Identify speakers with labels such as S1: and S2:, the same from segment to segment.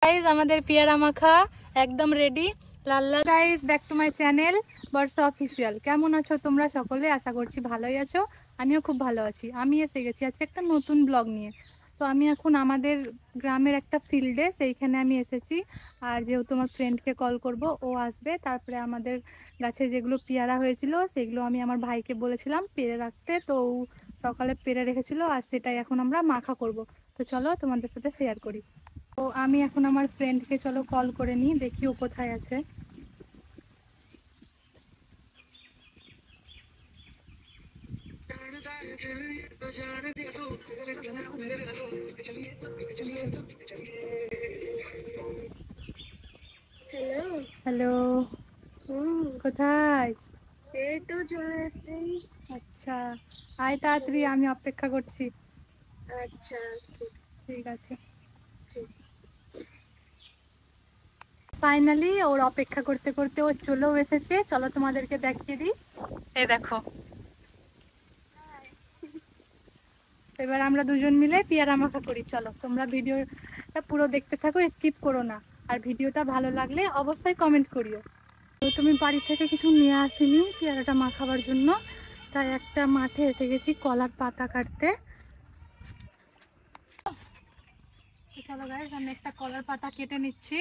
S1: Guys আমাদের পেয়ারা মাখা একদম ready. Lal Lal. Guys back to my channel Barsha official. কেমন আছো তোমরা সকলে? আশা করছি ভালোই আছো। আমিও খুব ভালো আছি। আমি এসে গেছি আজকে একটা নতুন ব্লগ নিয়ে। তো আমি এখন আমাদের গ্রামের একটা ফিল্ডে, সেইখানে আমি এসেছি। আর যেহেতু আমার ফ্রেন্ডকে কল করব, ও আসবে। তারপরে আমাদের গাছে যেগুলো পেয়ারা হয়েছিল সেগুলো আমি আমার ভাইকে বলেছিলাম পেরে রাখতে, তো ও সকালে পেরে রেখেছিল আর সেটাই এখন আমরা মাখা করব। তো চলো তোমাদের সাথে শেয়ার করি। তো আমি এখন আমার ফ্রেন্ডকে চলো কল করে নিই, দেখি ও কোথায় আছে।
S2: হ্যালো।
S1: হ্যালো, কোথায়?
S2: এই তো চলে এসেছি।
S1: আচ্ছা, আয় তাড়াতাড়ি, আমি অপেক্ষা করছি।
S2: আচ্ছা
S1: ঠিক আছে। ফাইনালি ওর অপেক্ষা করতে করতে ও চলেও এসেছে। চলো তোমাদেরকে দেখিয়ে দিই। এই দেখো, এবার আমরা দুজন মিলে পেয়ারা মাখা করি। চলো তোমরা ভিডিওটা পুরো দেখতে থাকো, স্কিপ করো না। আর ভিডিওটা ভালো লাগলে অবশ্যই কমেন্ট করিও। তো তুমি বাড়ি থেকে কিছু নিয়ে আসিনি পেয়ারাটা মাখাবার জন্য, তাই একটা মাঠে এসে গেছি কলার পাতা কাটতে। চলো গাইস, আমি একটা কলার পাতা কেটে নিচ্ছি।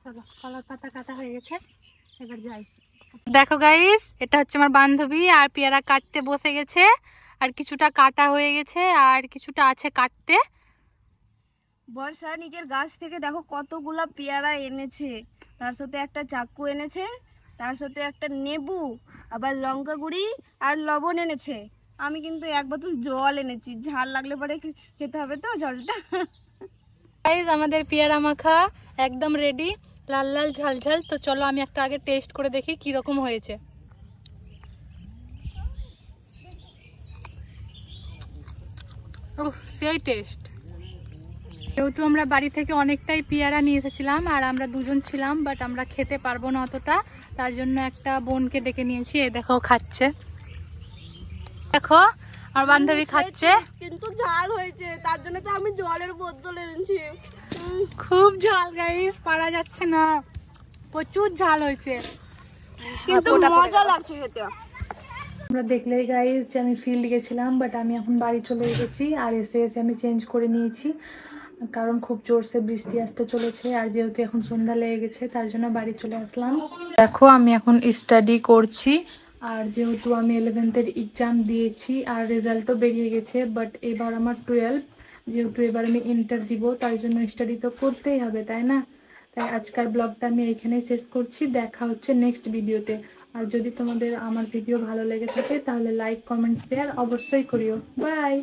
S1: চলো, কলার পাতা কাটা হয়ে গেছে, এবার যাই। দেখো গাইস, এটা হচ্ছে আমার বান্ধবী, আর পেয়ারা কাটতে বসে গেছে। আর কিছুটা কাটা হয়ে গেছে আর কিছুটা আছে কাটতে।
S2: বর্ষা নিজের গাছ থেকে দেখো কতগুলা পেয়ারা এনেছে, তার সাথে একটা চাকু এনেছে, তার সাথে একটা নেবু, আবার লঙ্কা গুঁড়ি আর লবণ এনেছে। আমি কিন্তু এক বোতল জল এনেছি, ঝাল লাগলে পরে খেতে হবে তো জলটা।
S1: গাইস আমাদের পেয়ারা মাখা একদম রেডি, লাল লাল ঝাল ঝাল। তো চলো আমি একটা আগে টেস্ট করে দেখি কি রকম হয়েছে। উফ, সেই টেস্ট। যেহেতু আমরা বাড়ি থেকে অনেকটাই পেয়ারা নিয়ে এসেছিলাম আর আমরা দুজন ছিলাম, বাট আমরা খেতে পারবো না অতটা, তার জন্য একটা বোনকে ডেকে নিয়েছি। এই দেখো খাচ্ছে, দেখো আমার বান্ধবী খাচ্ছে।
S2: কিন্তু ঝাল হয়েছে, তার জন্য তো আমি জলের বোতল এনেছি।
S1: খুব ঝাল গাইস, পারা যাচ্ছে না, প্রচুর ঝাল হয়েছে,
S2: কিন্তু মজা লাগছে খেতে।
S1: আমরা দেখলেই গাইস যে আমি ফিল্ড গেছিলাম, বাট আমি এখন বাড়ি চলে এসেছি। আর এসে এসে আমি চেঞ্জ করে নিয়েছি, কারণ খুব জোরসে বৃষ্টি আসতে চলেছে। আর যেহেতু এখন সন্ধ্যা লেগে গেছে, তার জন্য বাড়ি চলে আসলাম। দেখো আমি এখন স্টাডি করছি। আর যেহেতু আমি 11th-এর এক্সাম দিয়েছি আর রেজাল্টও বেরিয়ে গেছে, বাট এবার আমার 12, যেহেতু এবার আমি ইন্টার দিব, তাই জন্য স্টাডি তো করতেই হবে, তাই না? তাই আজকের ব্লগটা আমি এইখানেই শেষ করছি। দেখা হচ্ছে নেক্সট ভিডিওতে। আর যদি তোমাদের আমার ভিডিও ভালো লেগে থাকে তাহলে লাইক কমেন্ট শেয়ার অবশ্যই করিও। বাই।